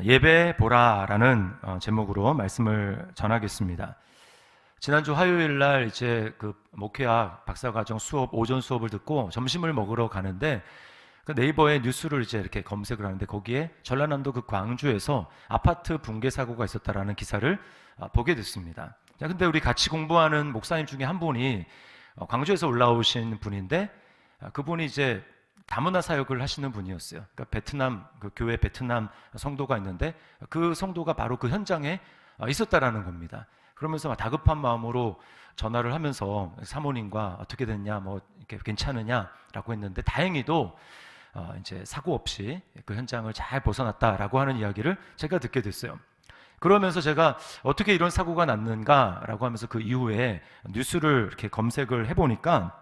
예배 보라라는 제목으로 말씀을 전하겠습니다. 지난주 화요일 날 이제 그 목회학 박사과정 수업 오전 수업을 듣고 점심을 먹으러 가는데 그 네이버에 뉴스를 이제 이렇게 검색을 하는데 거기에 전라남도 그 광주에서 아파트 붕괴 사고가 있었다라는 기사를 보게 됐습니다. 자, 근데 우리 같이 공부하는 목사님 중에 한 분이 광주에서 올라오신 분인데 그분이 이제 다문화 사역을 하시는 분이었어요. 그러니까 베트남 그 교회 베트남 성도가 있는데 그 성도가 바로 그 현장에 있었다라는 겁니다. 그러면서 막 다급한 마음으로 전화를 하면서 사모님과 어떻게 됐냐, 뭐 이렇게 괜찮으냐라고 했는데 다행히도 이제 사고 없이 그 현장을 잘 벗어났다라고 하는 이야기를 제가 듣게 됐어요. 그러면서 제가 어떻게 이런 사고가 났는가라고 하면서 그 이후에 뉴스를 이렇게 검색을 해보니까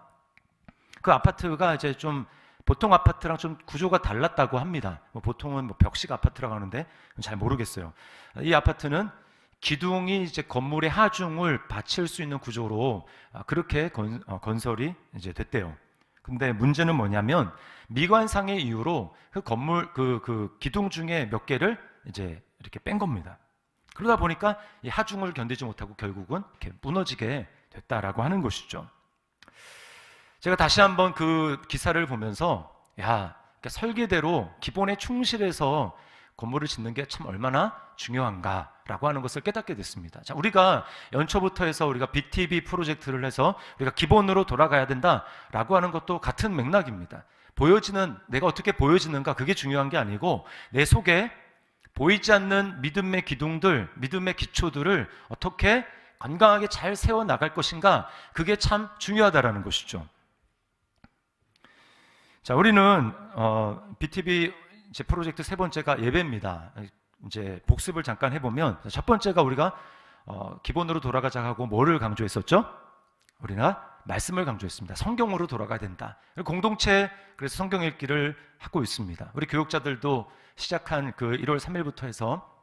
그 아파트가 이제 좀 보통 아파트랑 좀 구조가 달랐다고 합니다. 보통은 뭐 벽식 아파트라고 하는데 잘 모르겠어요. 이 아파트는 기둥이 이제 건물의 하중을 받칠 수 있는 구조로 그렇게 건설이 이제 됐대요. 근데 문제는 뭐냐면 미관상의 이유로 그 건물 그 기둥 중에 몇 개를 이제 이렇게 뺀 겁니다. 그러다 보니까 이 하중을 견디지 못하고 결국은 이렇게 무너지게 됐다라고 하는 것이죠. 제가 다시 한번 그 기사를 보면서 그러니까 설계대로 기본에 충실해서 건물을 짓는 게 참 얼마나 중요한가라고 하는 것을 깨닫게 됐습니다. 자, 우리가 연초부터 해서 우리가 BTV 프로젝트를 해서 우리가 기본으로 돌아가야 된다라고 하는 것도 같은 맥락입니다. 내가 어떻게 보여지는가 그게 중요한 게 아니고 내 속에 보이지 않는 믿음의 기둥들, 믿음의 기초들을 어떻게 건강하게 잘 세워 나갈 것인가 그게 참 중요하다라는 것이죠. 자, 우리는 BTV 이제 프로젝트 세 번째가 예배입니다. 이제 복습을 잠깐 해보면 첫 번째가 우리가 기본으로 돌아가자 하고 뭐를 강조했었죠? 우리가 말씀을 강조했습니다. 성경으로 돌아가야 된다. 공동체 그래서 성경 읽기를 하고 있습니다. 우리 교육자들도 시작한 그 1월 3일부터 해서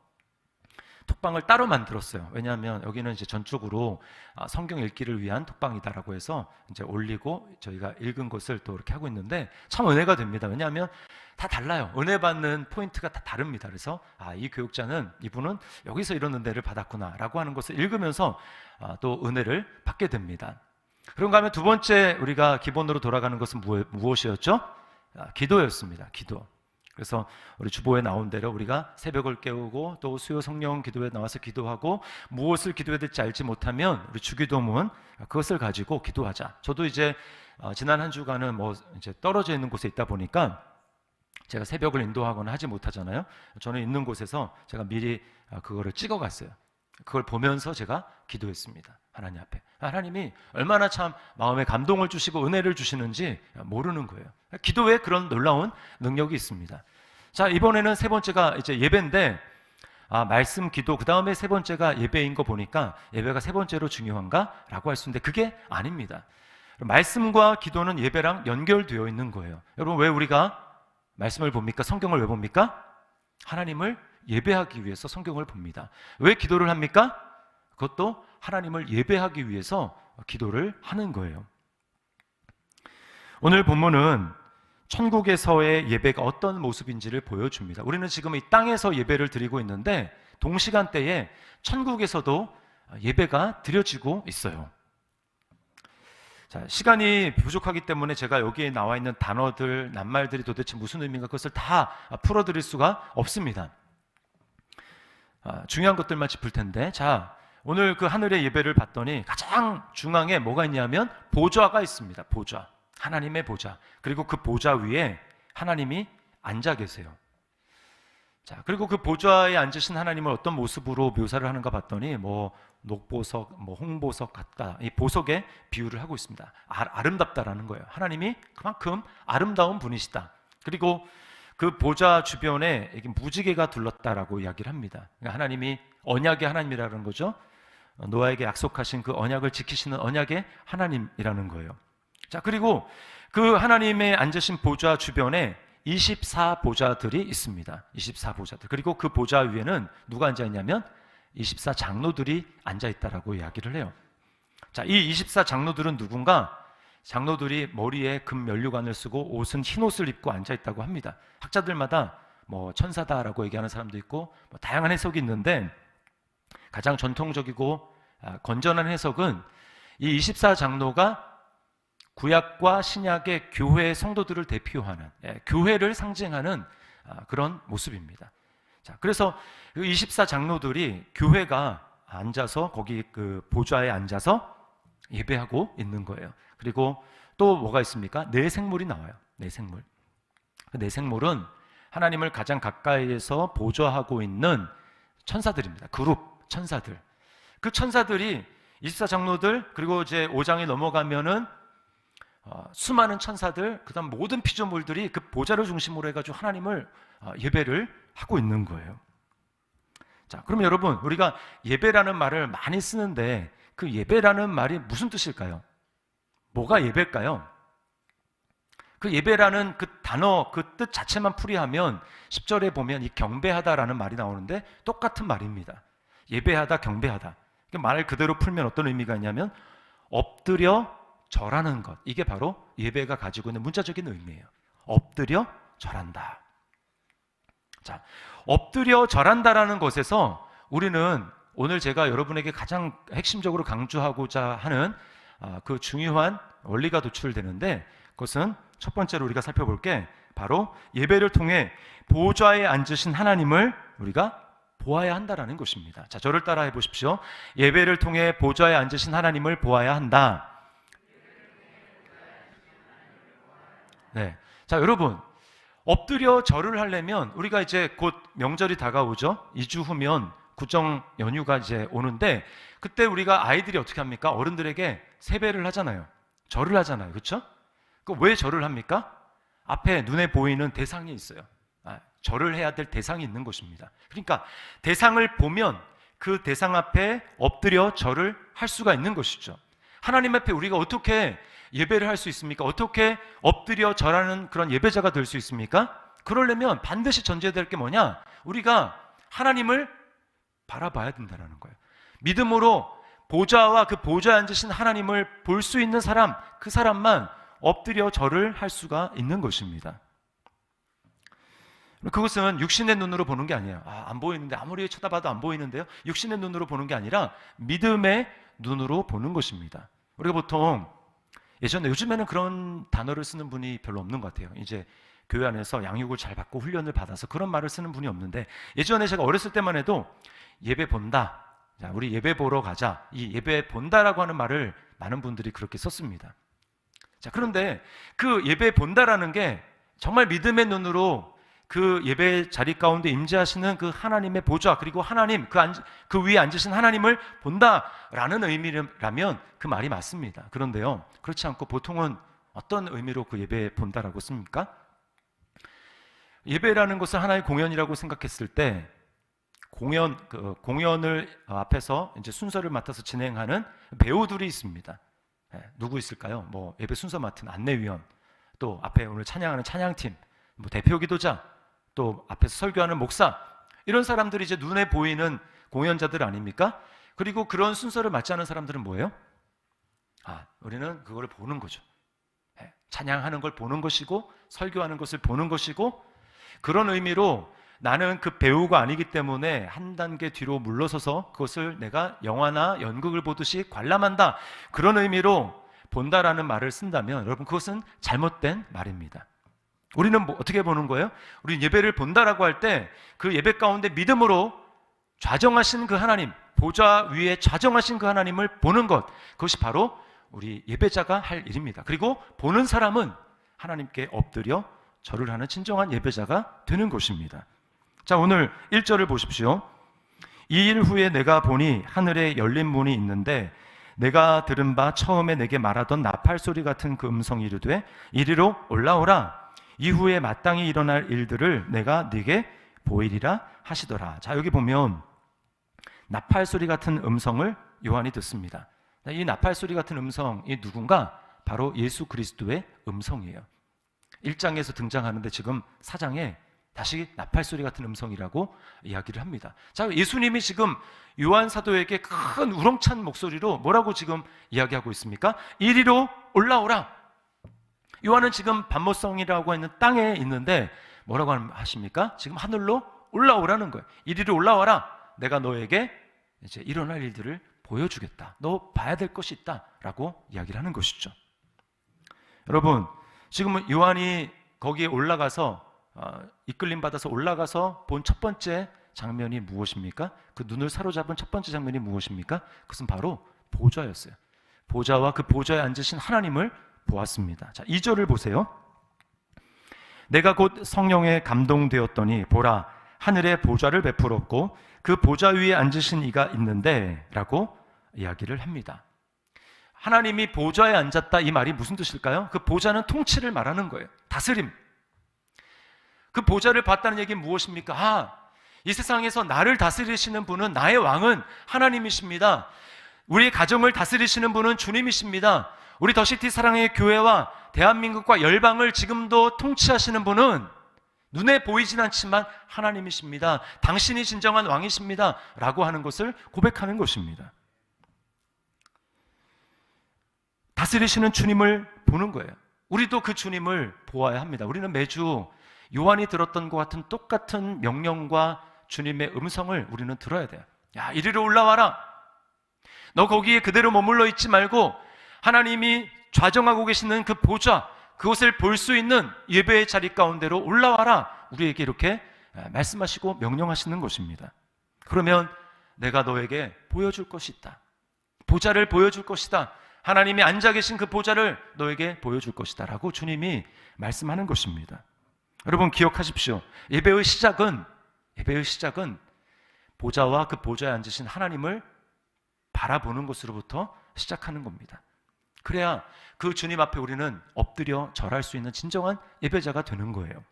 톡방을 따로 만들었어요. 왜냐하면 여기는 이제 전적으로 성경 읽기를 위한 톡방이다라고 해서 이제 올리고 저희가 읽은 것을 또 이렇게 하고 있는데 참 은혜가 됩니다. 왜냐하면 다 달라요. 은혜 받는 포인트가 다 다릅니다. 그래서 이 교육자는 이분은 여기서 이런 은혜를 받았구나라고 하는 것을 읽으면서 또 은혜를 받게 됩니다. 그런가 하면 두 번째 우리가 기본으로 돌아가는 것은 무엇이었죠? 기도였습니다. 기도. 그래서 우리 주보에 나온 대로 우리가 새벽을 깨우고 또 수요 성령 기도에 나와서 기도하고 무엇을 기도해야 될지 알지 못하면 우리 주기도문 그것을 가지고 기도하자. 저도 이제 지난 한 주간은 뭐 이제 떨어져 있는 곳에 있다 보니까 제가 새벽을 인도하거나 하지 못하잖아요. 저는 있는 곳에서 제가 미리 그거를 찍어갔어요. 그걸 보면서 제가 기도했습니다. 하나님 앞에. 하나님이 얼마나 참 마음에 감동을 주시고 은혜를 주시는지 모르는 거예요. 기도에 그런 놀라운 능력이 있습니다. 자, 이번에는 세 번째가 이제 예배인데 말씀 기도 그 다음에 세 번째가 예배인 거 보니까 예배가 세 번째로 중요한가라고 할 수 있는데 그게 아닙니다. 말씀과 기도는 예배랑 연결되어 있는 거예요. 여러분 왜 우리가 말씀을 봅니까? 성경을 왜 봅니까? 하나님을 예배하기 위해서 성경을 봅니다. 왜 기도를 합니까? 그것도 하나님을 예배하기 위해서 기도를 하는 거예요. 오늘 본문은 천국에서의 예배가 어떤 모습인지를 보여줍니다. 우리는 지금 이 땅에서 예배를 드리고 있는데 동시간대에 천국에서도 예배가 드려지고 있어요. 자, 시간이 부족하기 때문에 제가 여기에 나와 있는 단어들, 낱말들이 도대체 무슨 의미인가 그것을 다 풀어드릴 수가 없습니다. 중요한 것들만 짚을 텐데, 자, 오늘 그 하늘의 예배를 봤더니 가장 중앙에 뭐가 있냐면 보좌가 있습니다. 보좌. 하나님의 보좌. 그리고 그 보좌 위에 하나님이 앉아 계세요. 자, 그리고 그 보좌에 앉으신 하나님을 어떤 모습으로 묘사를 하는가 봤더니 뭐 녹보석, 뭐 홍보석 같다. 이 보석에 비유를 하고 있습니다. 아름답다라는 거예요. 하나님이 그만큼 아름다운 분이시다. 그리고 그 보좌 주변에 이게 무지개가 둘렀다라고 이야기를 합니다. 그러니까 하나님이 언약의 하나님이라는 거죠. 노아에게 약속하신 그 언약을 지키시는 언약의 하나님이라는 거예요. 자, 그리고 그 하나님의 앉으신 보좌 주변에 24보좌들이 있습니다. 24보좌들. 그리고 그 보좌 위에는 누가 앉아 있냐면 24장로들이 앉아 있다라고 이야기를 해요. 자, 이 24장로들은 누군가? 장로들이 머리에 금 면류관을 쓰고 옷은 흰 옷을 입고 앉아 있다고 합니다. 학자들마다 뭐 천사다라고 얘기하는 사람도 있고 뭐 다양한 해석이 있는데 가장 전통적이고 건전한 해석은 이 24장로가 구약과 신약의 교회 성도들을 대표하는 교회를 상징하는 그런 모습입니다. 자, 그래서 그 24장로들이 교회가 앉아서 거기 그 보좌에 앉아서 예배하고 있는 거예요. 그리고 또 뭐가 있습니까? 네 생물이 나와요. 네 생물. 그 네 생물은 하나님을 가장 가까이에서 보좌하고 있는 천사들입니다. 그룹 천사들. 그 천사들이 24장로들 그리고 이제 5장이 넘어가면은 수많은 천사들 그다음 모든 피조물들이 그 보좌를 중심으로 해가지고 하나님을 예배를 하고 있는 거예요. 자, 그럼 여러분 우리가 예배라는 말을 많이 쓰는데 그 예배라는 말이 무슨 뜻일까요? 뭐가 예배일까요? 그 예배라는 그 단어 그 뜻 자체만 풀이하면 10절에 보면 이 경배하다라는 말이 나오는데 똑같은 말입니다. 예배하다, 경배하다. 말 그대로 풀면 어떤 의미가 있냐면 엎드려 절하는 것. 이게 바로 예배가 가지고 있는 문자적인 의미예요. 엎드려 절한다. 자, 엎드려 절한다라는 것에서 우리는 오늘 제가 여러분에게 가장 핵심적으로 강조하고자 하는 그 중요한 원리가 도출되는데 그것은 첫 번째로 우리가 살펴볼 게 바로 예배를 통해 보좌에 앉으신 하나님을 우리가 보아야 한다라는 것입니다. 자, 저를 따라해 보십시오. 예배를 통해 보좌에 앉으신 하나님을 보아야 한다. 네. 자, 여러분, 엎드려 절을 하려면 우리가 이제 곧 명절이 다가오죠. 2주 후면 구정 연휴가 이제 오는데 그때 우리가 아이들이 어떻게 합니까? 어른들에게 세배를 하잖아요. 절을 하잖아요. 그렇죠? 왜 절을 합니까? 앞에 눈에 보이는 대상이 있어요. 절을 해야 될 대상이 있는 것입니다. 그러니까 대상을 보면 그 대상 앞에 엎드려 절을 할 수가 있는 것이죠. 하나님 앞에 우리가 어떻게 예배를 할 수 있습니까? 어떻게 엎드려 절하는 그런 예배자가 될 수 있습니까? 그러려면 반드시 전제해야 될 게 뭐냐? 우리가 하나님을 바라봐야 된다는 거예요. 믿음으로 보좌와 그 보좌에 앉으신 하나님을 볼 수 있는 사람, 그 사람만 엎드려 절을 할 수가 있는 것입니다. 그것은 육신의 눈으로 보는 게 아니에요. 안 보이는데 아무리 쳐다봐도 안 보이는데요. 육신의 눈으로 보는 게 아니라 믿음의 눈으로 보는 것입니다. 우리가 보통 요즘에는 그런 단어를 쓰는 분이 별로 없는 것 같아요. 이제 교회 안에서 양육을 잘 받고 훈련을 받아서 그런 말을 쓰는 분이 없는데 예전에 제가 어렸을 때만 해도 예배 본다. 자, 우리 예배 보러 가자. 이 예배 본다라고 하는 말을 많은 분들이 그렇게 썼습니다. 자, 그런데 그 예배 본다라는 게 정말 믿음의 눈으로 그 예배 자리 가운데 임재하시는 그 하나님의 보좌 그리고 하나님 그 위에 앉으신 하나님을 본다라는 의미라면 그 말이 맞습니다. 그런데요, 그렇지 않고 보통은 어떤 의미로 그 예배 본다라고 씁니까? 예배라는 것을 하나의 공연이라고 생각했을 때 공연을 앞에서 이제 순서를 맡아서 진행하는 배우들이 있습니다. 누구 있을까요? 뭐 예배 순서 맡은 안내위원, 또 앞에 오늘 찬양하는 찬양팀, 뭐 대표 기도자, 또 앞에서 설교하는 목사, 이런 사람들이 이제 눈에 보이는 공연자들 아닙니까? 그리고 그런 순서를 맡지 않은 사람들은 뭐예요? 우리는 그거를 보는 거죠. 찬양하는 걸 보는 것이고 설교하는 것을 보는 것이고, 그런 의미로 나는 그 배우가 아니기 때문에 한 단계 뒤로 물러서서 그것을 내가 영화나 연극을 보듯이 관람한다, 그런 의미로 본다라는 말을 쓴다면 여러분 그것은 잘못된 말입니다. 우리는 어떻게 보는 거예요? 우리 예배를 본다라고 할 때 그 예배 가운데 믿음으로 좌정하신 그 하나님, 보좌 위에 좌정하신 그 하나님을 보는 것, 그것이 바로 우리 예배자가 할 일입니다. 그리고 보는 사람은 하나님께 엎드려 절을 하는 진정한 예배자가 되는 것입니다. 자, 오늘 1절을 보십시오. 이 일 후에 내가 보니 하늘에 열린 문이 있는데 내가 들은 바 처음에 내게 말하던 나팔 소리 같은 그 음성이 이르되 이리로 올라오라. 이후에 마땅히 일어날 일들을 내가 네게 보이리라 하시더라. 자, 여기 보면 나팔 소리 같은 음성을 요한이 듣습니다. 이 나팔 소리 같은 음성이 누군가? 바로 예수 그리스도의 음성이에요. 1장에서 등장하는데 지금 4장에 다시 나팔 소리 같은 음성이라고 이야기를 합니다. 자, 예수님이 지금 요한 사도에게 큰 우렁찬 목소리로 뭐라고 지금 이야기하고 있습니까? 이리로 올라오라. 요한은 지금 반모성이라고 하는 땅에 있는데 뭐라고 하십니까? 지금 하늘로 올라오라는 거예요. 이리로 올라와라. 내가 너에게 이제 일어날 일들을 보여주겠다. 너 봐야 될 것이 있다. 라고 이야기를 하는 것이죠. 여러분, 지금은 요한이 거기에 올라가서 이끌림 받아서 올라가서 본 첫 번째 장면이 무엇입니까? 그 눈을 사로잡은 첫 번째 장면이 무엇입니까? 그것은 바로 보좌였어요. 보좌와 그 보좌에 앉으신 하나님을 보았습니다. 자, 2절을 보세요. 내가 곧 성령에 감동되었더니 보라, 하늘에 보좌를 베풀었고 그 보좌 위에 앉으신 이가 있는데 라고 이야기를 합니다. 하나님이 보좌에 앉았다, 이 말이 무슨 뜻일까요? 그 보좌는 통치를 말하는 거예요. 다스림. 그 보좌를 봤다는 얘기는 무엇입니까? 이 세상에서 나를 다스리시는 분은, 나의 왕은 하나님이십니다. 우리 가정을 다스리시는 분은 주님이십니다. 우리 더시티 사랑의 교회와 대한민국과 열방을 지금도 통치하시는 분은 눈에 보이진 않지만 하나님이십니다. 당신이 진정한 왕이십니다. 라고 하는 것을 고백하는 것입니다. 다스리시는 주님을 보는 거예요. 우리도 그 주님을 보아야 합니다. 우리는 매주 요한이 들었던 것 같은 똑같은 명령과 주님의 음성을 우리는 들어야 돼요. 야, 이리로 올라와라. 너 거기에 그대로 머물러 있지 말고 하나님이 좌정하고 계시는 그 보좌, 그것을 볼 수 있는 예배의 자리 가운데로 올라와라. 우리에게 이렇게 말씀하시고 명령하시는 것입니다. 그러면 내가 너에게 보여줄 것이 있다. 보좌를 보여줄 것이다. 하나님이 앉아 계신 그 보좌를 너에게 보여줄 것이다 라고 주님이 말씀하는 것입니다. 여러분 기억하십시오. 예배의 시작은 보좌와 그 보좌에 앉으신 하나님을 바라보는 것으로부터 시작하는 겁니다. 그래야 그 주님 앞에 우리는 엎드려 절할 수 있는 진정한 예배자가 되는 거예요.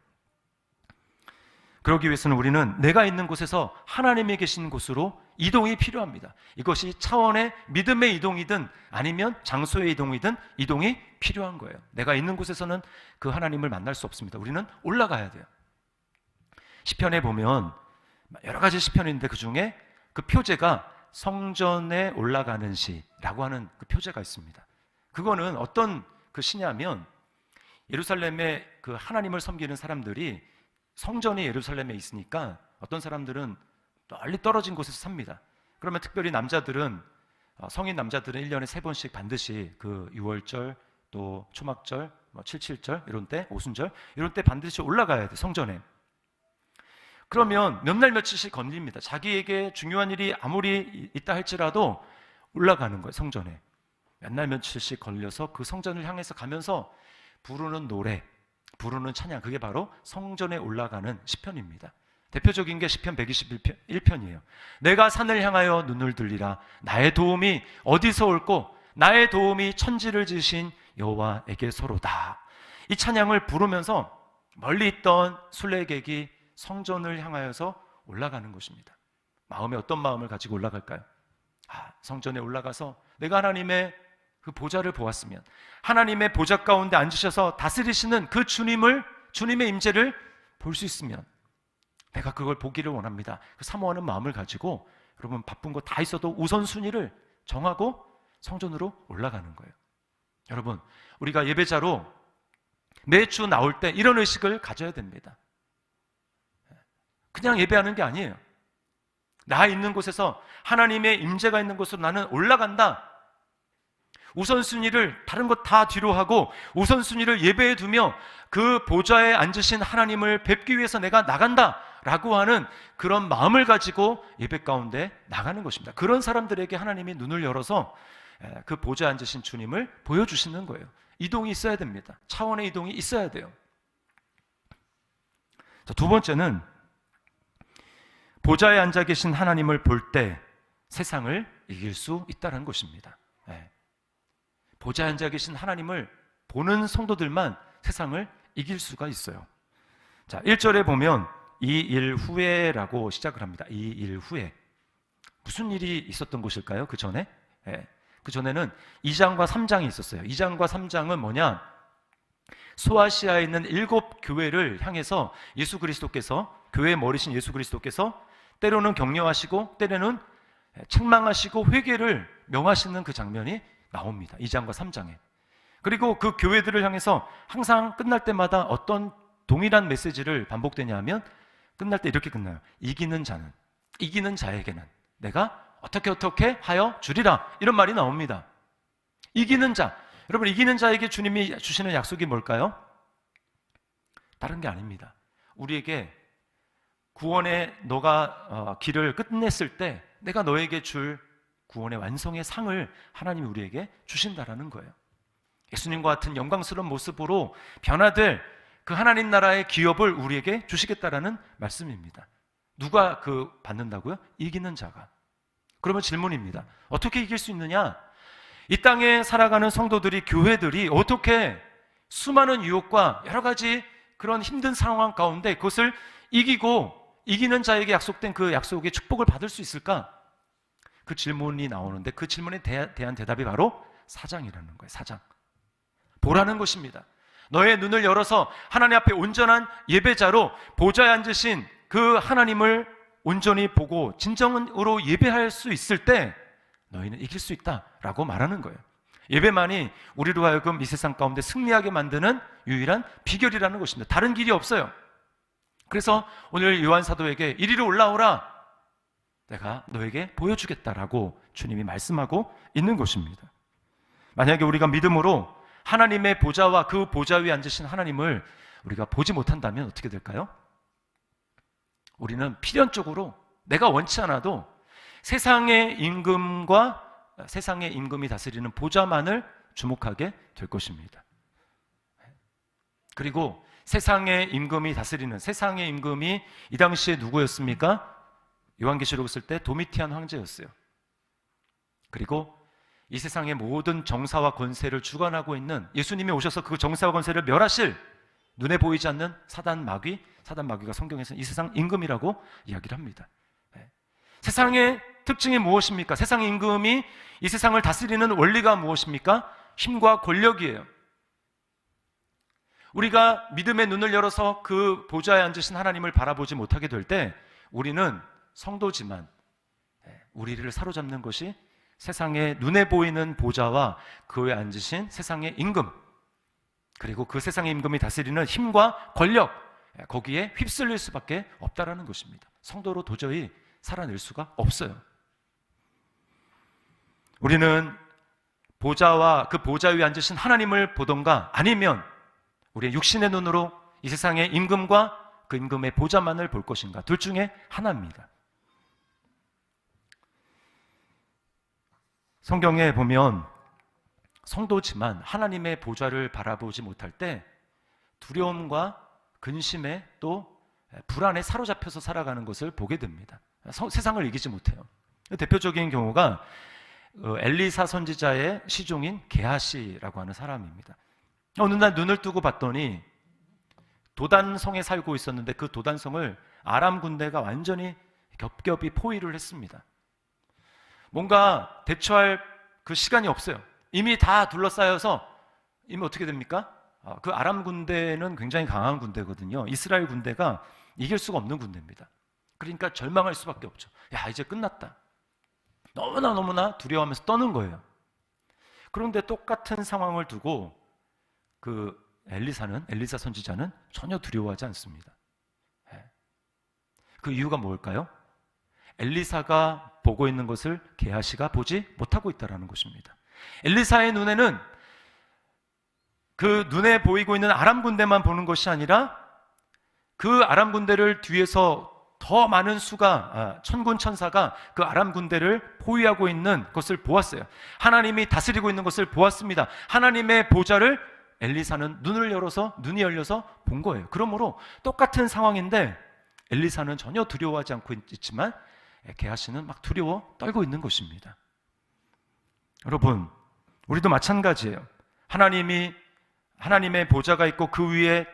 그러기 위해서는 우리는 내가 있는 곳에서 하나님이 계신 곳으로 이동이 필요합니다. 이것이 차원의 믿음의 이동이든 아니면 장소의 이동이든 이동이 필요한 거예요. 내가 있는 곳에서는 그 하나님을 만날 수 없습니다. 우리는 올라가야 돼요. 시편에 보면 여러 가지 시편인데 그 중에 그 표제가 성전에 올라가는 시라고 하는 그 표제가 있습니다. 그거는 어떤 그 시냐면 예루살렘에 그 하나님을 섬기는 사람들이 성전이 예루살렘에 있으니까 어떤 사람들은 멀리 떨어진 곳에서 삽니다. 그러면 특별히 남자들은 성인 남자들은 1년에 3번씩 반드시 그 6월절 또 초막절, 77절 이런 때, 오순절 이런 때 반드시 올라가야 돼, 성전에. 그러면 몇 날 며칠씩 걸립니다. 자기에게 중요한 일이 아무리 있다 할지라도 올라가는 거예요, 성전에. 몇 날 며칠씩 걸려서 그 성전을 향해서 가면서 부르는 노래, 부르는 찬양, 그게 바로 성전에 올라가는 시편입니다. 대표적인 게 시편 121편이에요. 내가 산을 향하여 눈을 들리라. 나의 도움이 어디서 올꼬? 나의 도움이 천지를 지으신 여호와에게서로다. 이 찬양을 부르면서 멀리 있던 순례객이 성전을 향하여서 올라가는 것입니다. 마음에 어떤 마음을 가지고 올라갈까요? 성전에 올라가서 내가 하나님의 그 보좌를 보았으면, 하나님의 보좌 가운데 앉으셔서 다스리시는 그 주님의 임재를 볼 수 있으면 내가 그걸 보기를 원합니다. 그 사모하는 마음을 가지고 여러분 바쁜 거 다 있어도 우선순위를 정하고 성전으로 올라가는 거예요. 여러분 우리가 예배자로 매주 나올 때 이런 의식을 가져야 됩니다. 그냥 예배하는 게 아니에요. 나 있는 곳에서 하나님의 임재가 있는 곳으로 나는 올라간다. 우선순위를 다른 것 다 뒤로 하고 우선순위를 예배에 두며 그 보좌에 앉으신 하나님을 뵙기 위해서 내가 나간다 라고 하는 그런 마음을 가지고 예배 가운데 나가는 것입니다. 그런 사람들에게 하나님이 눈을 열어서 그 보좌에 앉으신 주님을 보여주시는 거예요. 이동이 있어야 됩니다. 차원의 이동이 있어야 돼요. 자, 두 번째는 보좌에 앉아 계신 하나님을 볼 때 세상을 이길 수 있다는 것입니다. 보좌에 앉아 계신 하나님을 보는 성도들만 세상을 이길 수가 있어요. 자, 1절에 보면 이 일 후에라고 시작을 합니다. 이 일 후에. 무슨 일이 있었던 것일까요? 그 전에? 그 전에는 2장과 3장이 있었어요. 2장과 3장은 뭐냐? 소아시아에 있는 7교회를 향해서 예수 그리스도께서, 교회의 머리신 예수 그리스도께서 때로는 격려하시고 때로는 책망하시고 회개를 명하시는 그 장면이 나옵니다. 2장과 3장에. 그리고 그 교회들을 향해서 항상 끝날 때마다 어떤 동일한 메시지를 반복되냐 하면 끝날 때 이렇게 끝나요. 이기는 자에게는 내가 어떻게 하여 주리라, 이런 말이 나옵니다. 이기는 자, 여러분, 이기는 자에게 주님이 주시는 약속이 뭘까요? 다른 게 아닙니다. 우리에게 구원의 너가 길을 끝냈을 때 내가 너에게 줄 구원의 완성의 상을 하나님이 우리에게 주신다라는 거예요. 예수님과 같은 영광스러운 모습으로 변화될 그 하나님 나라의 기업을 우리에게 주시겠다라는 말씀입니다. 누가 받는다고요? 이기는 자가. 그러면 질문입니다. 어떻게 이길 수 있느냐? 이 땅에 살아가는 성도들이, 교회들이 어떻게 수많은 유혹과 여러 가지 그런 힘든 상황 가운데 그것을 이기고 이기는 자에게 약속된 그 약속의 축복을 받을 수 있을까? 그 질문이 나오는데 그 질문에 대한 대답이 바로 사장이라는 거예요. 사장. 보라는 것입니다. 너의 눈을 열어서 하나님 앞에 온전한 예배자로 보좌에 앉으신 그 하나님을 온전히 보고 진정으로 예배할 수 있을 때 너희는 이길 수 있다라고 말하는 거예요. 예배만이 우리로 하여금 이 세상 가운데 승리하게 만드는 유일한 비결이라는 것입니다. 다른 길이 없어요. 그래서 오늘 요한 사도에게 이리로 올라오라, 내가 너에게 보여주겠다라고 주님이 말씀하고 있는 것입니다. 만약에 우리가 믿음으로 하나님의 보좌와 그 보좌 위에 앉으신 하나님을 우리가 보지 못한다면 어떻게 될까요? 우리는 필연적으로 내가 원치 않아도 세상의 임금과 세상의 임금이 다스리는 보좌만을 주목하게 될 것입니다. 그리고 세상의 임금이 다스리는, 세상의 임금이 이 당시에 누구였습니까? 요한계시록을 쓸 때 도미티안 황제였어요. 그리고 이 세상의 모든 정사와 권세를 주관하고 있는, 예수님이 오셔서 그 정사와 권세를 멸하실 눈에 보이지 않는 사단 마귀가 성경에서는 이 세상 임금이라고 이야기를 합니다. 세상의 특징이 무엇입니까? 세상의 임금이 이 세상을 다스리는 원리가 무엇입니까? 힘과 권력이에요. 우리가 믿음의 눈을 열어서 그 보좌에 앉으신 하나님을 바라보지 못하게 될 때 우리는 성도지만 우리를 사로잡는 것이 세상의 눈에 보이는 보좌와 그 위에 앉으신 세상의 임금, 그리고 그 세상의 임금이 다스리는 힘과 권력, 거기에 휩쓸릴 수밖에 없다라는 것입니다. 성도로 도저히 살아낼 수가 없어요. 우리는 보좌와 그 보좌 위에 앉으신 하나님을 보던가 아니면 우리의 육신의 눈으로 이 세상의 임금과 그 임금의 보좌만을 볼 것인가, 둘 중에 하나입니다. 성경에 보면 성도지만 하나님의 보좌를 바라보지 못할 때 두려움과 근심에 또 불안에 사로잡혀서 살아가는 것을 보게 됩니다. 세상을 이기지 못해요. 대표적인 경우가 엘리사 선지자의 시종인 게하시라고 하는 사람입니다. 어느 날 눈을 뜨고 봤더니 도단성에 살고 있었는데 그 도단성을 아람 군대가 완전히 겹겹이 포위를 했습니다. 뭔가 대처할 그 시간이 없어요. 이미 다 둘러싸여서 이미 어떻게 됩니까? 그 아람 군대는 굉장히 강한 군대거든요. 이스라엘 군대가 이길 수가 없는 군대입니다. 그러니까 절망할 수밖에 없죠. 야, 이제 끝났다. 너무나 두려워하면서 떠는 거예요. 그런데 똑같은 상황을 두고 그 엘리사 선지자는 전혀 두려워하지 않습니다. 그 이유가 뭘까요? 엘리사가 보고 있는 것을 게하시가 보지 못하고 있다는 것입니다. 엘리사의 눈에는 그 눈에 보이고 있는 아람 군대만 보는 것이 아니라 그 아람 군대를 뒤에서 더 많은 수가, 천군 천사가 그 아람 군대를 포위하고 있는 것을 보았어요. 하나님이 다스리고 있는 것을 보았습니다. 하나님의 보좌를 엘리사는 눈이 열려서 본 거예요. 그러므로 똑같은 상황인데 엘리사는 전혀 두려워하지 않고 있지만 게하시는 막 두려워 떨고 있는 것입니다. 여러분, 우리도 마찬가지예요. 하나님의 보좌가 있고 그 위에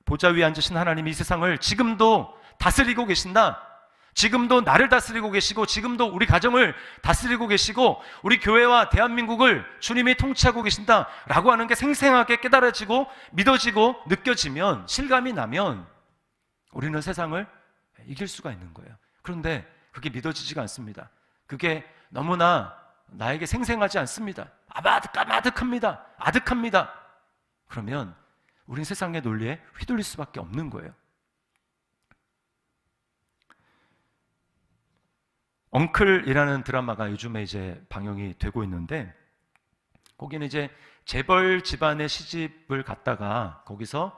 보좌 위에 앉으신 하나님이 이 세상을 지금도 다스리고 계신다. 지금도 나를 다스리고 계시고 지금도 우리 가정을 다스리고 계시고 우리 교회와 대한민국을 주님이 통치하고 계신다라고 하는 게 생생하게 깨달아지고 믿어지고 느껴지면, 실감이 나면 우리는 세상을 이길 수가 있는 거예요. 그런데 그게 믿어지지가 않습니다. 그게 너무나 나에게 생생하지 않습니다. 까마득합니다. 아득합니다. 그러면 우린 세상의 논리에 휘둘릴 수밖에 없는 거예요. 엉클이라는 드라마가 요즘에 이제 방영이 되고 있는데, 거기는 이제 재벌 집안의 시집을 갔다가 거기서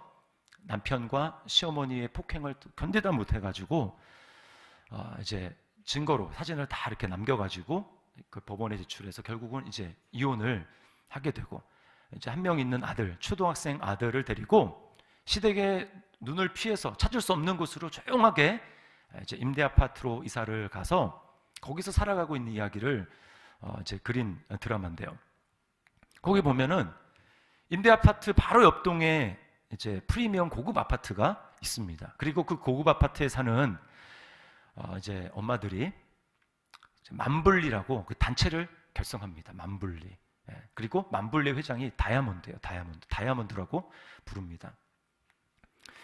남편과 시어머니의 폭행을 견디다 못해가지고 이제 증거로 사진을 다 이렇게 남겨가지고 그 법원에 제출해서 결국은 이제 이혼을 하게 되고, 이제 한 명 있는 아들, 초등학생 아들을 데리고 시댁의 눈을 피해서 찾을 수 없는 곳으로 조용하게 이제 임대 아파트로 이사를 가서 거기서 살아가고 있는 이야기를 이제 그린 드라마인데요. 거기 보면은 임대 아파트 바로 옆 동에 이제 프리미엄 고급 아파트가 있습니다. 그리고 그 고급 아파트에 사는 이제 엄마들이 만블리라고 그 단체를 결성합니다. 만블리. 예. 그리고 만블리 회장이 다이아몬드예요. 다이아몬드라고 부릅니다.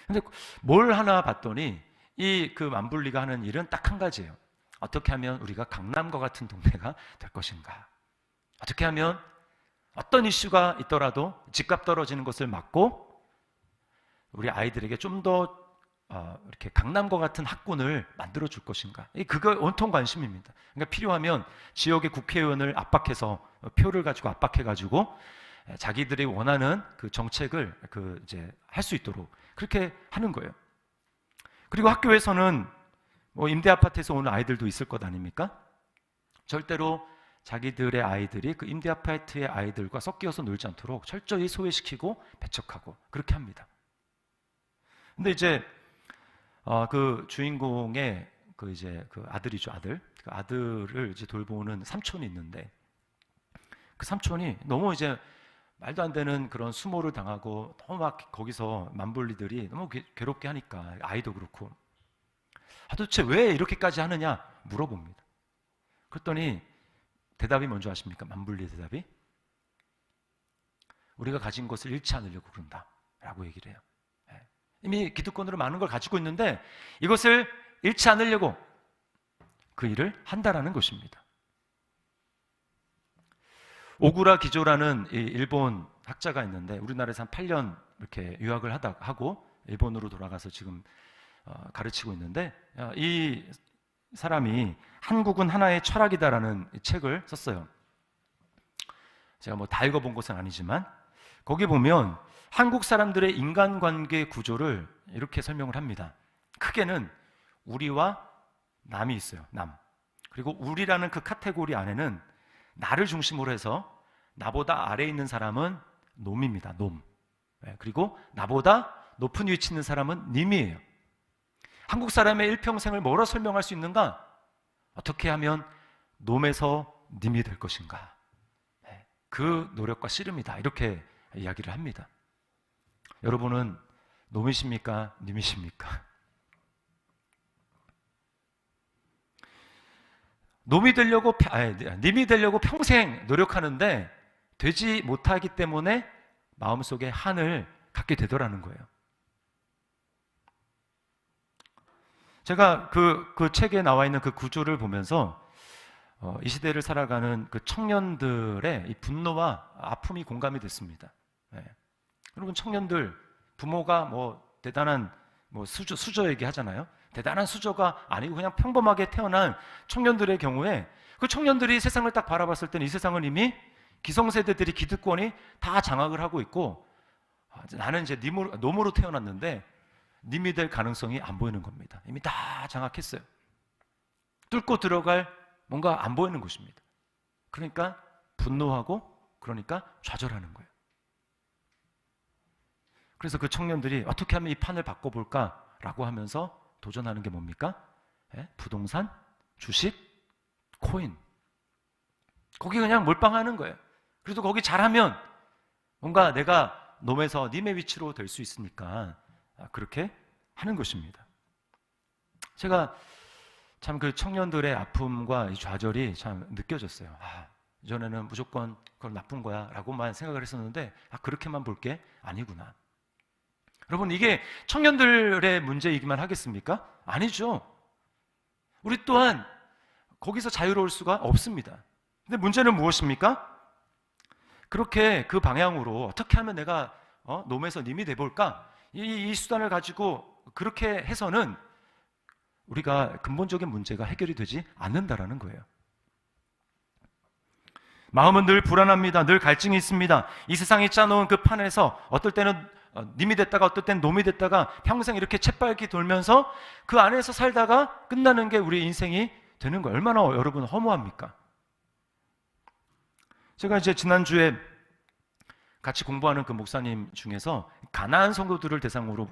근데 뭘 하나 봤더니 이 그 만블리가 하는 일은 딱 한 가지예요. 어떻게 하면 우리가 강남과 같은 동네가 될 것인가? 어떻게 하면 어떤 이슈가 있더라도 집값 떨어지는 것을 막고 우리 아이들에게 좀 더 이렇게 강남과 같은 학군을 만들어 줄 것인가? 그거 온통 관심입니다. 그러니까 필요하면 지역의 국회의원을 압박해서 표를 가지고 압박해가지고 자기들이 원하는 그 정책을 그 이제 할 수 있도록 그렇게 하는 거예요. 그리고 학교에서는 뭐 임대 아파트에서 오는 아이들도 있을 것 아닙니까? 절대로 자기들의 아이들이 그 임대 아파트의 아이들과 섞여서 놀지 않도록 철저히 소외시키고 배척하고 그렇게 합니다. 근데 이제 그 주인공의 그 이제 그 아들이죠, 아들. 그 아들을 이제 돌보는 삼촌이 있는데, 그 삼촌이 너무 이제 말도 안 되는 그런 수모를 당하고 너무 막 거기서 만블리들이 너무 괴롭게 하니까 아이도 그렇고 도대체 왜 이렇게까지 하느냐 물어봅니다. 그랬더니 대답이 뭔지 아십니까? 만블리 대답이 우리가 가진 것을 잃지 않으려고 그런다 라고 얘기를 해요. 이미 기득권으로 많은 걸 가지고 있는데 이것을 잃지 않으려고 그 일을 한다라는 것입니다. 오구라 기조라는 일본 학자가 있는데 우리나라에서 한 8년 이렇게 유학을 하고 일본으로 돌아가서 지금 가르치고 있는데, 이 사람이 한국은 하나의 철학이다라는 책을 썼어요. 제가 뭐 다 읽어본 것은 아니지만 거기 보면 한국 사람들의 인간관계 구조를 이렇게 설명을 합니다. 크게는 우리와 남이 있어요. 남. 그리고 우리라는 그 카테고리 안에는 나를 중심으로 해서 나보다 아래에 있는 사람은 놈입니다. 놈. 그리고 나보다 높은 위치에 있는 사람은 님이에요. 한국 사람의 일평생을 뭐라 설명할 수 있는가? 어떻게 하면 놈에서 님이 될 것인가? 그 노력과 씨름이다. 이렇게 이야기를 합니다. 여러분은 놈이십니까? 님이십니까? 님이 되려고 평생 노력하는데 되지 못하기 때문에 마음속에 한을 갖게 되더라는 거예요. 제가 그 책에 나와 있는 그 구조를 보면서 이 시대를 살아가는 그 청년들의 이 분노와 아픔이 공감이 됐습니다. 여러분, 청년들, 부모가 뭐 대단한 뭐 수저 얘기하잖아요. 대단한 수저가 아니고 그냥 평범하게 태어난 청년들의 경우에 그 청년들이 세상을 딱 바라봤을 때는 이 세상은 이미 기성세대들이 기득권이 다 장악을 하고 있고, 나는 이제 놈으로 태어났는데 님이 될 가능성이 안 보이는 겁니다. 이미 다 장악했어요. 뚫고 들어갈 뭔가 안 보이는 것입니다. 그러니까 분노하고, 그러니까 좌절하는 거예요. 그래서 그 청년들이 어떻게 하면 이 판을 바꿔볼까라고 하면서 도전하는 게 뭡니까? 부동산, 주식, 코인. 거기 그냥 몰빵하는 거예요. 그래도 거기 잘하면 뭔가 내가 놈에서 님의 위치로 될 수 있으니까 그렇게 하는 것입니다. 제가 참 그 청년들의 아픔과 이 좌절이 참 느껴졌어요. 이전에는 무조건 그건 나쁜 거야 라고만 생각을 했었는데 그렇게만 볼 게 아니구나. 여러분, 이게 청년들의 문제이기만 하겠습니까? 아니죠. 우리 또한 거기서 자유로울 수가 없습니다. 근데 문제는 무엇입니까? 그렇게 그 방향으로 어떻게 하면 내가 놈에서 님이 돼볼까? 이 수단을 가지고 그렇게 해서는 우리가 근본적인 문제가 해결이 되지 않는다라는 거예요. 마음은 늘 불안합니다. 늘 갈증이 있습니다. 이 세상이 짜놓은 그 판에서 어떨 때는 님이 됐다가 어떨 때는 놈이 됐다가 평생 이렇게 쳇바퀴 돌면서 그 안에서 살다가 끝나는 게 우리 인생이 되는 거예요. 얼마나 여러분 허무합니까? 제가 이제 지난주에 같이 공부하는 그 목사님 중에서 가나안 성도들을 대상으로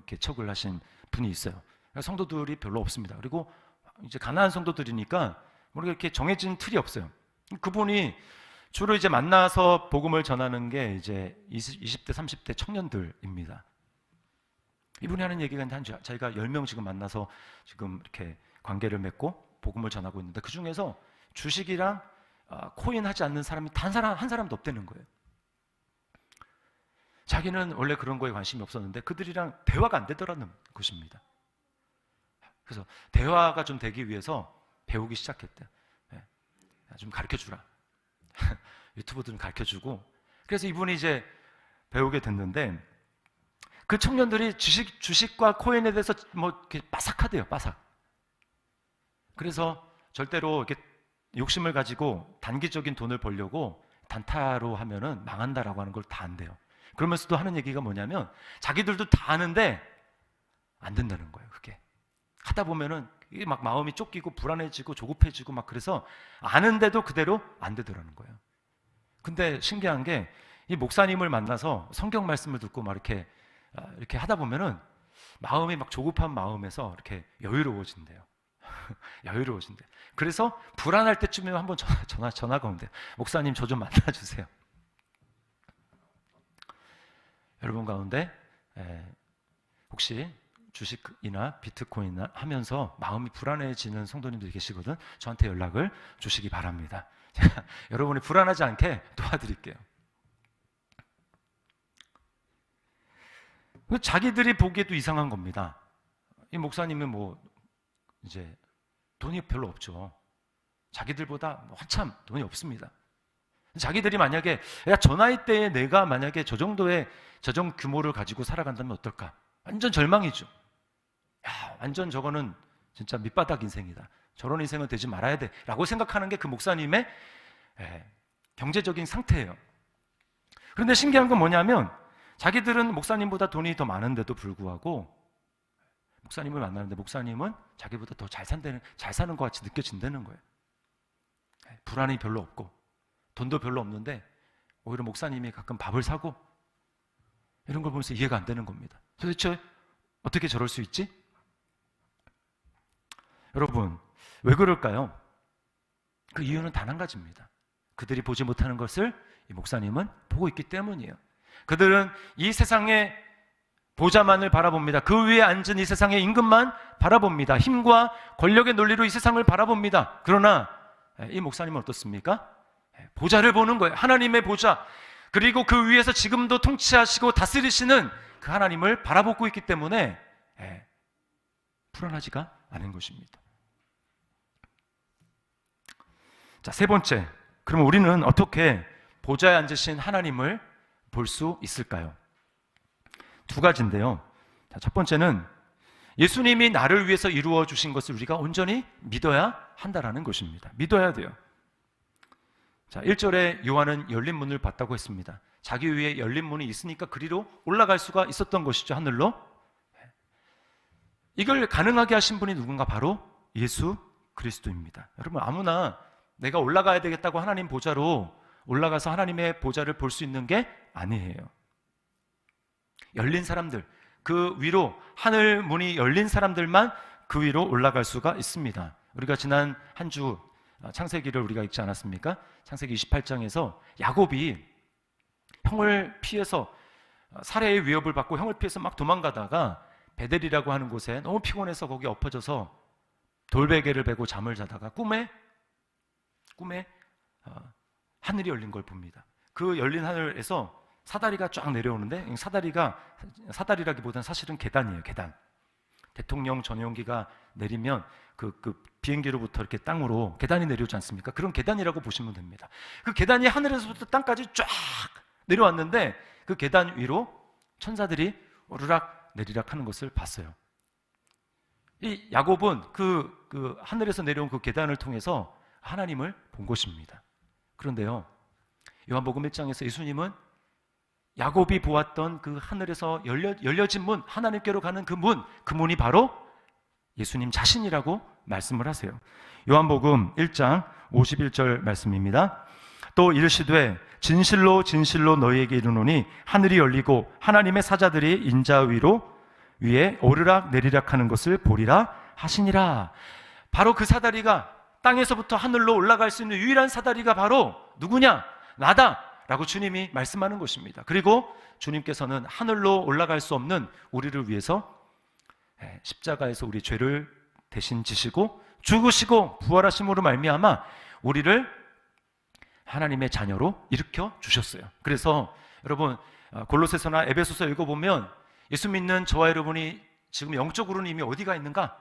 개척을 하신 분이 있어요. 성도들이 별로 없습니다. 그리고 이제 가나안 성도들이니까 우리가 이렇게 정해진 틀이 없어요. 그분이 주로 이제 만나서 복음을 전하는 게 이제 20대, 30대 청년들입니다. 이분이 하는 얘기가 이제 자기가 10명 지금 만나서 지금 이렇게 관계를 맺고 복음을 전하고 있는데 그 중에서 주식이랑 코인 하지 않는 사람이 한 사람도 없다는 거예요. 자기는 원래 그런 거에 관심이 없었는데 그들이랑 대화가 안 되더라는 것입니다. 그래서 대화가 좀 되기 위해서 배우기 시작했대요. 좀 가르쳐주라. 유튜브들은 가르쳐주고. 그래서 이분이 이제 배우게 됐는데 그 청년들이 주식과 코인에 대해서 뭐 이렇게 빠삭하대요, 빠삭. 그래서 절대로 이렇게 욕심을 가지고 단기적인 돈을 벌려고 단타로 하면은 망한다라고 하는 걸 다 안돼요. 그러면서도 하는 얘기가 뭐냐면 자기들도 다 아는데 안 된다는 거예요. 그게 하다 보면은 이게 막 마음이 쫓기고 불안해지고 조급해지고 막 그래서 아는데도 그대로 안 되더라는 거예요. 근데 신기한 게 이 목사님을 만나서 성경 말씀을 듣고 막 이렇게 하다 보면은 마음이 막 조급한 마음에서 이렇게 여유로워진대요. 여유로워진대요. 그래서 불안할 때쯤이면 한번 전화가 온대요. 목사님 저 좀 만나주세요. 여러분 가운데 혹시 주식이나 비트코인이나 하면서 마음이 불안해지는 성도님들이 계시거든. 저한테 연락을 주시기 바랍니다. 제가 여러분이 불안하지 않게 도와드릴게요. 자기들이 보기에도 이상한 겁니다. 이 목사님은 뭐 이제 돈이 별로 없죠. 자기들보다 한참 돈이 없습니다. 자기들이 만약에 저 나이 때에 내가 만약에 저 정도의 재정 규모를 가지고 살아간다면 어떨까? 완전 절망이죠. 완전 저거는 진짜 밑바닥 인생이다. 저런 인생은 되지 말아야 돼 라고 생각하는 게 그 목사님의 경제적인 상태예요. 그런데 신기한 건 뭐냐면 자기들은 목사님보다 돈이 더 많은데도 불구하고 목사님을 만나는데 목사님은 자기보다 더 잘 사는 것 같이 느껴진다는 거예요. 불안이 별로 없고 돈도 별로 없는데 오히려 목사님이 가끔 밥을 사고 이런 걸 보면서 이해가 안 되는 겁니다. 도대체 어떻게 저럴 수 있지? 여러분, 왜 그럴까요? 그 이유는 단 한 가지입니다. 그들이 보지 못하는 것을 이 목사님은 보고 있기 때문이에요. 그들은 이 세상의 보좌만을 바라봅니다. 그 위에 앉은 이 세상의 임금만 바라봅니다. 힘과 권력의 논리로 이 세상을 바라봅니다. 그러나 이 목사님은 어떻습니까? 보좌를 보는 거예요. 하나님의 보좌. 그리고 그 위에서 지금도 통치하시고 다스리시는 그 하나님을 바라보고 있기 때문에 불안하지가 않은 것입니다. 자, 세 번째. 그럼 우리는 어떻게 보좌에 앉으신 하나님을 볼 수 있을까요? 두 가지인데요. 자, 첫 번째는 예수님이 나를 위해서 이루어 주신 것을 우리가 온전히 믿어야 한다라는 것입니다. 믿어야 돼요. 자, 1절에 요한은 열린 문을 봤다고 했습니다. 자기 위에 열린 문이 있으니까 그리로 올라갈 수가 있었던 것이죠, 하늘로. 이걸 가능하게 하신 분이 누군가? 바로 예수 그리스도입니다. 여러분, 아무나 내가 올라가야 되겠다고 하나님 보좌로 올라가서 하나님의 보좌를 볼 수 있는 게 아니에요. 열린 사람들, 그 위로 하늘 문이 열린 사람들만 그 위로 올라갈 수가 있습니다. 우리가 지난 한 주 창세기를 우리가 읽지 않았습니까? 창세기 28장에서 야곱이 형을 피해서 살해의 위협을 받고 형을 피해서 막 도망가다가 베델이라고 하는 곳에 너무 피곤해서 거기 엎어져서 돌베개를 베고 잠을 자다가 꿈에 하늘이 열린 걸 봅니다. 그 열린 하늘에서 사다리가 쫙 내려오는데 사다리라기보다는 사실은 계단이에요. 계단. 대통령 전용기가 내리면 그 비행기로부터 이렇게 땅으로 계단이 내려오지 않습니까? 그런 계단이라고 보시면 됩니다. 그 계단이 하늘에서부터 땅까지 쫙 내려왔는데 그 계단 위로 천사들이 오르락 내리락 하는 것을 봤어요. 이 야곱은 그 하늘에서 내려온 그 계단을 통해서 하나님을 본 것입니다. 그런데요, 요한복음 1장에서 예수님은 야곱이 보았던 그 하늘에서 열려진 문, 하나님께로 가는 그 문이 바로 예수님 자신이라고 말씀을 하세요. 요한복음 1장 51절 말씀입니다. 또 이르시되 진실로 진실로 너희에게 이르노니 하늘이 열리고 하나님의 사자들이 인자 위에 오르락 내리락 하는 것을 보리라 하시니라. 바로 그 사다리가, 땅에서부터 하늘로 올라갈 수 있는 유일한 사다리가 바로 누구냐? 나다 라고 주님이 말씀하는 것입니다. 그리고 주님께서는 하늘로 올라갈 수 없는 우리를 위해서 십자가에서 우리 죄를 대신 지시고 죽으시고 부활하심으로 말미암아 우리를 하나님의 자녀로 일으켜 주셨어요. 그래서 여러분, 골로새서나 에베소서 읽어보면 예수 믿는 저와 여러분이 지금 영적으로는 이미 어디가 있는가?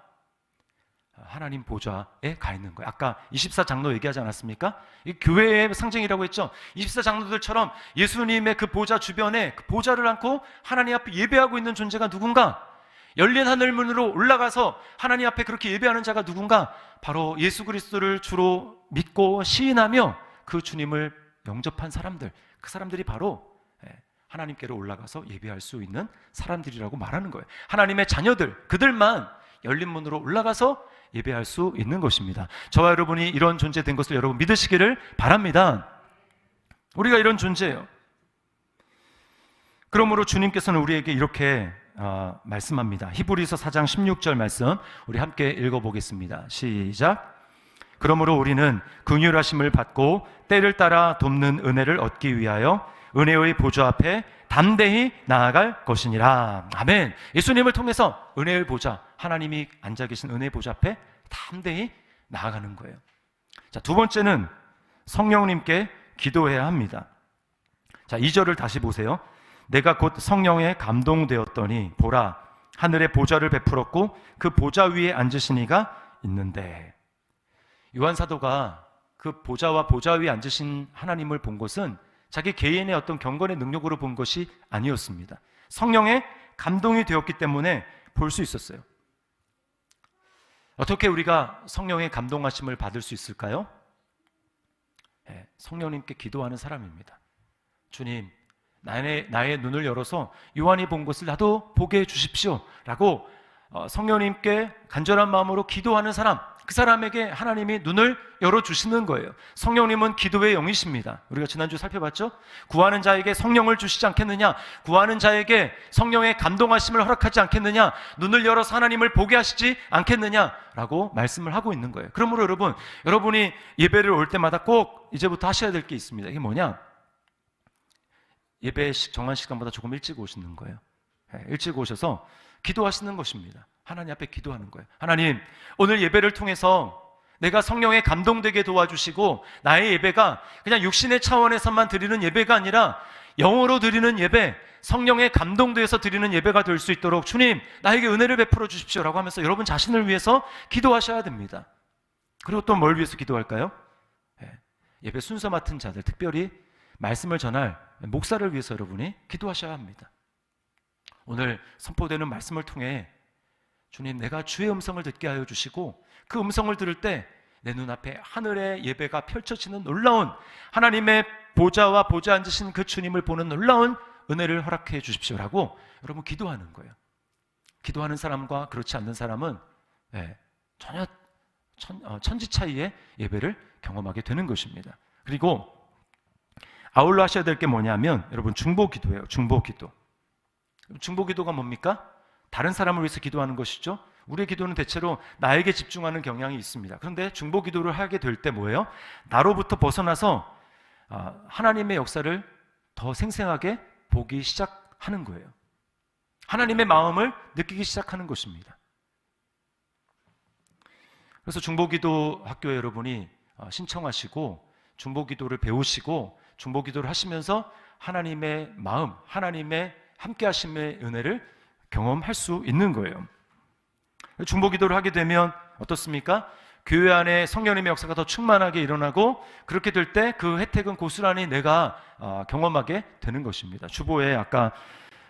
하나님 보좌에 가 있는 거예요. 아까 24장로 얘기하지 않았습니까? 이 교회의 상징이라고 했죠. 24장로들처럼 예수님의 그 보좌 주변에 그 보좌를 안고 하나님 앞에 예배하고 있는 존재가 누군가? 열린 하늘문으로 올라가서 하나님 앞에 그렇게 예배하는 자가 누군가? 바로 예수 그리스도를 주로 믿고 시인하며 그 주님을 영접한 사람들, 그 사람들이 바로 하나님께로 올라가서 예배할 수 있는 사람들이라고 말하는 거예요. 하나님의 자녀들, 그들만 열린 문으로 올라가서 예배할 수 있는 것입니다. 저와 여러분이 이런 존재 된 것을 여러분 믿으시기를 바랍니다. 우리가 이런 존재예요. 그러므로 주님께서는 우리에게 이렇게 말씀합니다. 히브리서 4장 16절 말씀 우리 함께 읽어보겠습니다. 시작. 그러므로 우리는 긍휼하심을 받고 때를 따라 돕는 은혜를 얻기 위하여 은혜의 보좌 앞에 담대히 나아갈 것이니라. 아멘. 예수님을 통해서 은혜의 보좌, 하나님이 앉아 계신 은혜의 보좌 앞에 담대히 나아가는 거예요. 자, 두 번째는 성령님께 기도해야 합니다. 자, 2절을 다시 보세요. 내가 곧 성령에 감동되었더니 보라, 하늘의 보좌를 베풀었고 그 보좌 위에 앉으신 이가 있는데. 요한 사도가 그 보좌와 보좌 위에 앉으신 하나님을 본 것은 자기 개인의 어떤 경건의 능력으로 본 것이 아니었습니다. 성령에 감동이 되었기 때문에 볼 수 있었어요. 어떻게 우리가 성령의 감동하심을 받을 수 있을까요? 성령님께 기도하는 사람입니다. 주님, 나의 눈을 열어서 요한이 본 것을 나도 보게 해주십시오 라고 성령님께 간절한 마음으로 기도하는 사람, 그 사람에게 하나님이 눈을 열어주시는 거예요. 성령님은 기도의 영이십니다. 우리가 지난주 살펴봤죠? 구하는 자에게 성령을 주시지 않겠느냐? 구하는 자에게 성령의 감동하심을 허락하지 않겠느냐? 눈을 열어서 하나님을 보게 하시지 않겠느냐? 라고 말씀을 하고 있는 거예요. 그러므로 여러분이 예배를 올 때마다 꼭 이제부터 하셔야 될 게 있습니다. 이게 뭐냐? 예배 정한 시간보다 조금 일찍 오시는 거예요. 일찍 오셔서 기도하시는 것입니다. 하나님 앞에 기도하는 거예요. 하나님, 오늘 예배를 통해서 내가 성령에 감동되게 도와주시고 나의 예배가 그냥 육신의 차원에서만 드리는 예배가 아니라 영으로 드리는 예배, 성령에 감동돼서 드리는 예배가 될 수 있도록 주님, 나에게 은혜를 베풀어 주십시오라고 하면서 여러분 자신을 위해서 기도하셔야 됩니다. 그리고 또 뭘 위해서 기도할까요? 예배 순서 맡은 자들, 특별히 말씀을 전할 목사를 위해서 여러분이 기도하셔야 합니다. 오늘 선포되는 말씀을 통해 주님, 내가 주의 음성을 듣게 하여 주시고 그 음성을 들을 때 내 눈앞에 하늘의 예배가 펼쳐지는 놀라운 하나님의 보좌와 보좌 앉으신 그 주님을 보는 놀라운 은혜를 허락해 주십시오라고 여러분 기도하는 거예요. 기도하는 사람과 그렇지 않는 사람은 전혀 천지 차이의 예배를 경험하게 되는 것입니다. 그리고 아울러 하셔야 될 게 뭐냐면 여러분 중보기도예요. 중보기도. 중보기도가 뭡니까? 다른 사람을 위해서 기도하는 것이죠. 우리의 기도는 대체로 나에게 집중하는 경향이 있습니다. 그런데 중보기도를 하게 될 때 뭐예요? 나로부터 벗어나서 하나님의 역사를 더 생생하게 보기 시작하는 거예요. 하나님의 마음을 느끼기 시작하는 것입니다. 그래서 중보기도 학교에 여러분이 신청하시고 중보기도를 배우시고 중보기도를 하시면서 하나님의 마음, 하나님의 함께 하심의 은혜를 경험할 수 있는 거예요. 중보기도를 하게 되면 어떻습니까? 교회 안에 성령님의 역사가 더 충만하게 일어나고 그렇게 될 때 그 혜택은 고스란히 내가 경험하게 되는 것입니다. 주보에 아까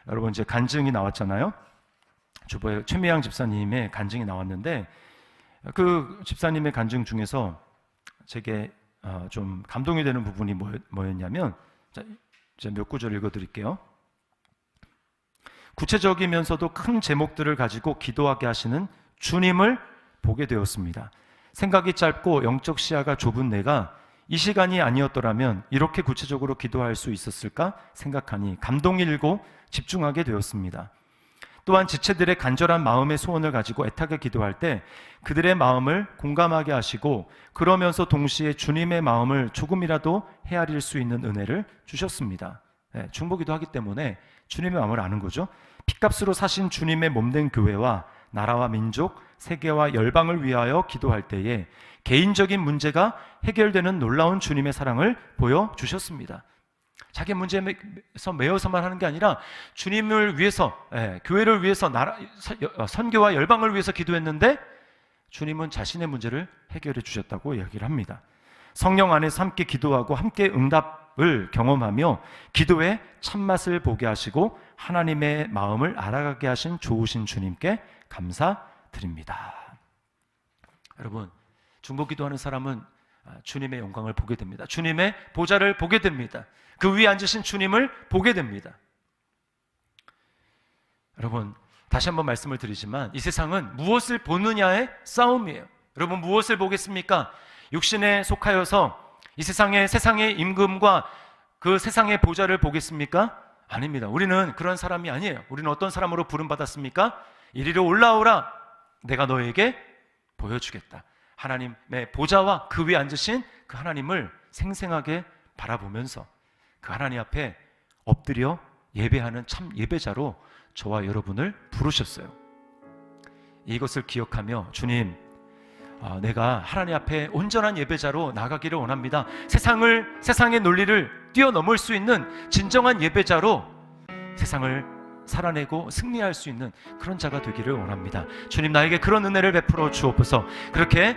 여러분 이제 간증이 나왔잖아요. 주보에 최미양 집사님의 간증이 나왔는데 그 집사님의 간증 중에서 제게 좀 감동이 되는 부분이 뭐였냐면, 제가 몇 구절 읽어드릴게요. 구체적이면서도 큰 제목들을 가지고 기도하게 하시는 주님을 보게 되었습니다. 생각이 짧고 영적 시야가 좁은 내가 이 시간이 아니었더라면 이렇게 구체적으로 기도할 수 있었을까 생각하니 감동이 일고 집중하게 되었습니다. 또한 지체들의 간절한 마음의 소원을 가지고 애타게 기도할 때 그들의 마음을 공감하게 하시고 그러면서 동시에 주님의 마음을 조금이라도 헤아릴 수 있는 은혜를 주셨습니다. 중보기도 하기 때문에 주님의 마음을 아는 거죠. 핏값으로 사신 주님의 몸된 교회와 나라와 민족, 세계와 열방을 위하여 기도할 때에 개인적인 문제가 해결되는 놀라운 주님의 사랑을 보여주셨습니다. 자기 문제에서 매여서만 하는 게 아니라 주님을 위해서, 교회를 위해서, 선교와 열방을 위해서 기도했는데 주님은 자신의 문제를 해결해 주셨다고 이야기를 합니다. 성령 안에서 함께 기도하고 함께 응답을 경험하며 기도의 참맛을 보게 하시고 하나님의 마음을 알아가게 하신 좋으신 주님께 감사드립니다. 여러분, 중보기도하는 사람은 주님의 영광을 보게 됩니다. 주님의 보좌를 보게 됩니다. 그 위에 앉으신 주님을 보게 됩니다. 여러분, 다시 한번 말씀을 드리지만 이 세상은 무엇을 보느냐의 싸움이에요. 여러분, 무엇을 보겠습니까? 육신에 속하여서 이 세상의 임금과 그 세상의 보좌를 보겠습니까? 아닙니다. 우리는 그런 사람이 아니에요. 우리는 어떤 사람으로 부름받았습니까? 이리로 올라오라, 내가 너에게 보여주겠다. 하나님의 보좌와 그 위에 앉으신 그 하나님을 생생하게 바라보면서 그 하나님 앞에 엎드려 예배하는 참 예배자로 저와 여러분을 부르셨어요. 이것을 기억하며 주님, 내가 하나님 앞에 온전한 예배자로 나가기를 원합니다. 세상의 논리를 뛰어넘을 수 있는 진정한 예배자로 세상을 살아내고 승리할 수 있는 그런 자가 되기를 원합니다. 주님, 나에게 그런 은혜를 베풀어 주옵소서. 그렇게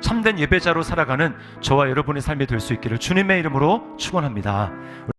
참된 예배자로 살아가는 저와 여러분의 삶이 될 수 있기를 주님의 이름으로 축원합니다.